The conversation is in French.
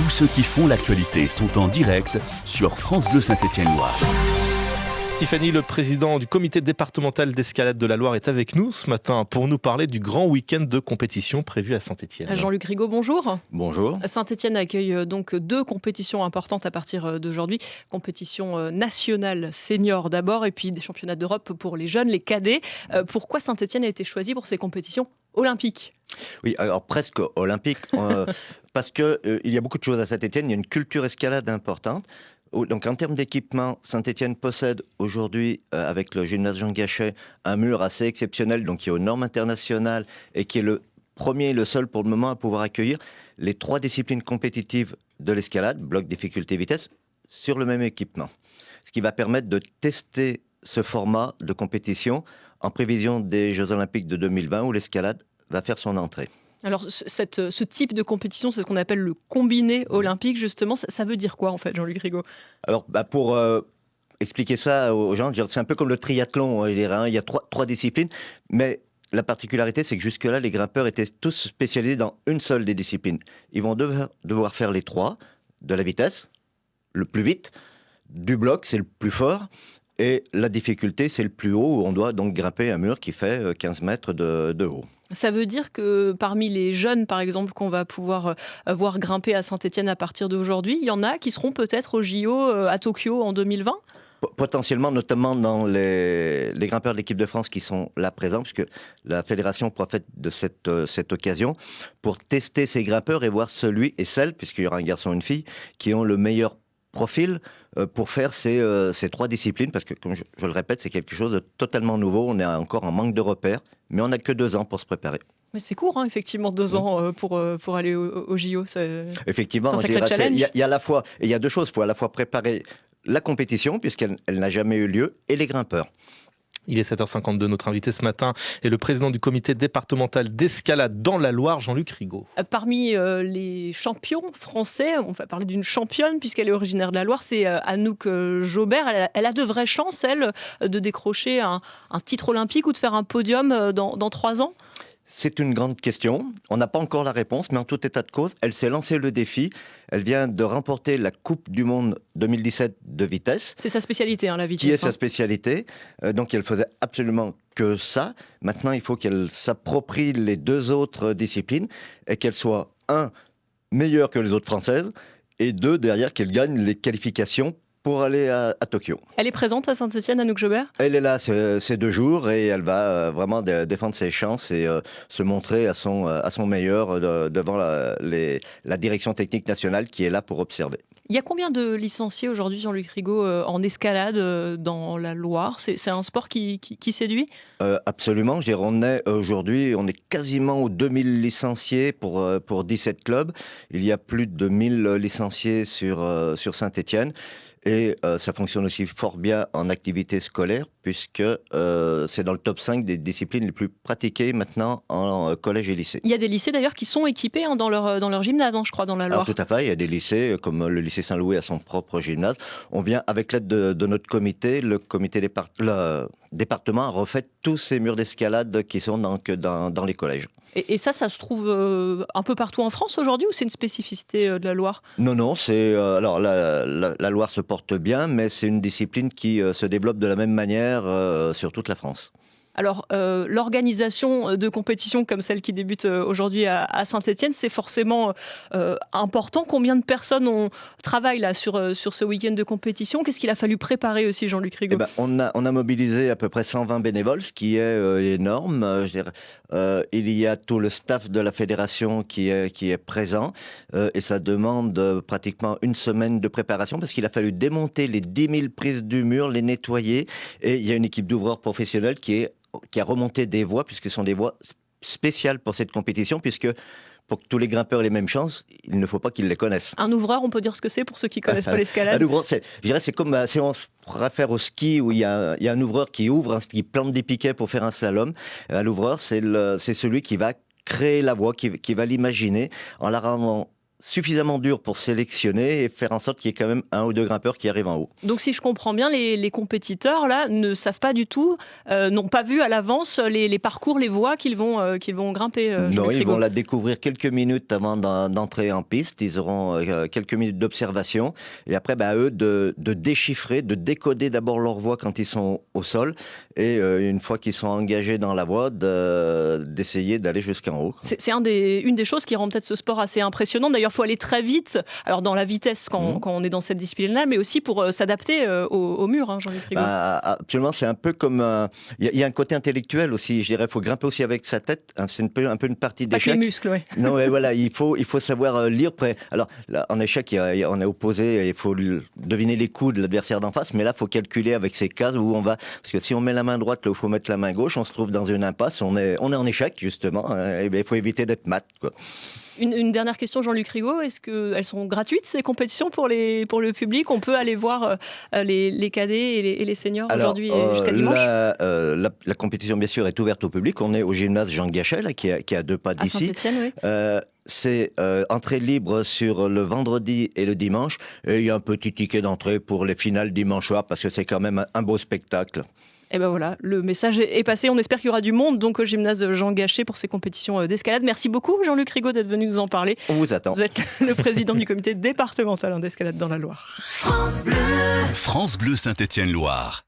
Tous ceux qui font l'actualité sont en direct sur France Bleu Saint-Étienne-Loire. Tiffany, le président du comité départemental d'escalade de la Loire, est avec nous ce matin pour nous parler du grand week-end de compétition prévu à Saint-Étienne. Jean-Luc Rigaud, bonjour. Bonjour. Saint-Étienne accueille donc 2 compétitions importantes à partir d'aujourd'hui. Compétition nationale senior d'abord et puis des championnats d'Europe pour les jeunes, les cadets. Pourquoi Saint-Étienne a été choisi pour ces compétitions olympiques ? Oui, alors presque olympique, parce qu'il y a beaucoup de choses à Saint-Étienne. Il y a une culture escalade importante. Donc en termes d'équipement, Saint-Étienne possède aujourd'hui, avec le gymnase Jean Gachet, un mur assez exceptionnel, donc qui est aux normes internationales et qui est le premier et le seul pour le moment à pouvoir accueillir les 3 disciplines compétitives de l'escalade, bloc, difficulté, vitesse, sur le même équipement. Ce qui va permettre de tester ce format de compétition en prévision des Jeux Olympiques de 2020 où l'escalade va faire son entrée. Alors ce type de compétition, c'est ce qu'on appelle le combiné olympique justement. Ça veut dire quoi en fait, Jean-Luc Rigaud ? Alors pour expliquer ça aux gens, c'est un peu comme le triathlon, il y a trois disciplines, mais la particularité, c'est que jusque-là, les grimpeurs étaient tous spécialisés dans une seule des disciplines. Ils vont devoir faire les 3, de la vitesse, le plus vite, du bloc, c'est le plus fort, et la difficulté, c'est le plus haut, où on doit donc grimper un mur qui fait 15 mètres de haut. Ça veut dire que parmi les jeunes, par exemple, qu'on va pouvoir voir grimper à Saint-Étienne à partir d'aujourd'hui, il y en a qui seront peut-être au JO à Tokyo en 2020 ? Potentiellement, notamment dans les grimpeurs de l'équipe de France qui sont là présents, puisque la fédération profite de cette occasion pour tester ces grimpeurs et voir celui et celle, puisqu'il y aura un garçon et une fille, qui ont le meilleur profil pour faire ces 3 disciplines, parce que, comme je le répète, c'est quelque chose de totalement nouveau. On est encore en manque de repères, mais on n'a que 2 ans pour se préparer. Mais c'est court, effectivement, 2 ans pour aller au JO. Effectivement, c'est un sacré challenge. Il y a à la fois, et il y a 2 choses. Il faut à la fois préparer la compétition, puisqu'elle n'a jamais eu lieu, et les grimpeurs. Il est 7h52, notre invité ce matin est le président du comité départemental d'escalade dans la Loire, Jean-Luc Rigaud. Parmi les champions français, on va parler d'une championne puisqu'elle est originaire de la Loire, c'est Anouk Jobert. Elle a de vraies chances, elle, de décrocher un titre olympique ou de faire un podium dans 3 ans ? C'est une grande question. On n'a pas encore la réponse, mais en tout état de cause, elle s'est lancé le défi. Elle vient de remporter la Coupe du Monde 2017 de vitesse. C'est sa spécialité, la vitesse. Qui est sa spécialité. Donc elle faisait absolument que ça. Maintenant, il faut qu'elle s'approprie les 2 autres disciplines et qu'elle soit, 1, meilleure que les autres françaises, et 2, derrière, qu'elle gagne les qualifications pour aller à Tokyo. Elle est présente à Saint-Étienne, Anouk Jobert ? Elle est là ces 2 jours et elle va vraiment défendre ses chances et se montrer à son meilleur devant la direction technique nationale qui est là pour observer. Il y a combien de licenciés aujourd'hui, Jean-Luc Rigaud, en escalade dans la Loire ? C'est un sport qui séduit ? Absolument. Aujourd'hui, on est quasiment aux 2000 licenciés pour 17 clubs. Il y a plus de 1000 licenciés sur Saint-Étienne. Et ça fonctionne aussi fort bien en activité scolaire, puisque c'est dans le top 5 des disciplines les plus pratiquées maintenant en collège et lycée. Il y a des lycées d'ailleurs qui sont équipés dans leur gymnase, je crois, dans la Loire. Alors, tout à fait, il y a des lycées, comme le lycée Saint-Louis a son propre gymnase. On vient, avec l'aide de notre comité, le département a refait tous ces murs d'escalade qui sont dans les collèges. Et ça se trouve un peu partout en France aujourd'hui ou c'est une spécificité de la Loire ? Non, alors la Loire se porte bien, mais c'est une discipline qui se développe de la même manière sur toute la France. Alors, l'organisation de compétitions comme celle qui débute aujourd'hui à Saint-Étienne, c'est forcément important. Combien de personnes travaillent là sur ce week-end de compétition ? Qu'est-ce qu'il a fallu préparer aussi, Jean-Luc Rigaud ? On a mobilisé à peu près 120 bénévoles, ce qui est énorme. Il y a tout le staff de la fédération qui est présent et ça demande pratiquement une semaine de préparation parce qu'il a fallu démonter les 10 000 prises du mur, les nettoyer et il y a une équipe d'ouvreurs professionnels qui a remonté des voies, puisque ce sont des voies spéciales pour cette compétition, puisque pour que tous les grimpeurs aient les mêmes chances, il ne faut pas qu'ils les connaissent. Un ouvreur, on peut dire ce que c'est pour ceux qui ne connaissent pas l'escalade ? Un ouvreur, je dirais, c'est comme si on réfère au ski où il y a un ouvreur qui ouvre, qui plante des piquets pour faire un slalom. Un ouvreur, c'est celui qui va créer la voie, qui va l'imaginer en la rendant suffisamment dur pour sélectionner et faire en sorte qu'il y ait quand même 1 ou 2 grimpeurs qui arrivent en haut. Donc si je comprends bien, les compétiteurs là ne savent pas du tout, n'ont pas vu à l'avance les parcours, les voies qu'ils vont grimper. Non, ils vont la découvrir quelques minutes avant d'entrer en piste. Ils auront quelques minutes d'observation et après, eux de déchiffrer, de décoder d'abord leur voie quand ils sont au sol et une fois qu'ils sont engagés dans la voie, d'essayer d'aller jusqu'en haut. C'est une des choses qui rend peut-être ce sport assez impressionnant. D'ailleurs, il faut aller très vite, alors dans la vitesse quand on est dans cette discipline-là, mais aussi pour s'adapter au mur, Jean-Luc Rigaud. Absolument, c'est un peu comme... Il y a un côté intellectuel aussi, je dirais, il faut grimper aussi avec sa tête, c'est un peu une partie d'échec. Pas que les muscles, oui. Non, mais voilà, il faut savoir lire. Alors, là, en échec, on est opposé, il faut deviner les coups de l'adversaire d'en face, mais là, il faut calculer avec ses cases où on va... Parce que si on met la main droite là où il faut mettre la main gauche, on se trouve dans une impasse, on est en échec, justement, et il faut éviter d'être mat, quoi. Une dernière question, Jean-Luc Rigaud. Est-ce qu'elles sont gratuites, ces compétitions, pour le public? On peut aller voir les cadets et les seniors aujourd'hui jusqu'à dimanche? La compétition, bien sûr, est ouverte au public. On est au gymnase Jean Gachet, là, qui est à 2 pas d'ici. À Saint-Étienne, oui. C'est entrée libre sur le vendredi et le dimanche. Et il y a un petit ticket d'entrée pour les finales dimanche soir, parce que c'est quand même un beau spectacle. Et ben voilà, le message est passé. On espère qu'il y aura du monde donc au gymnase Jean Gachet pour ces compétitions d'escalade. Merci beaucoup Jean-Luc Rigaud d'être venu nous en parler. On vous attend. Vous êtes le président du comité départemental d'escalade dans la Loire. France Bleu Saint-Étienne-Loire.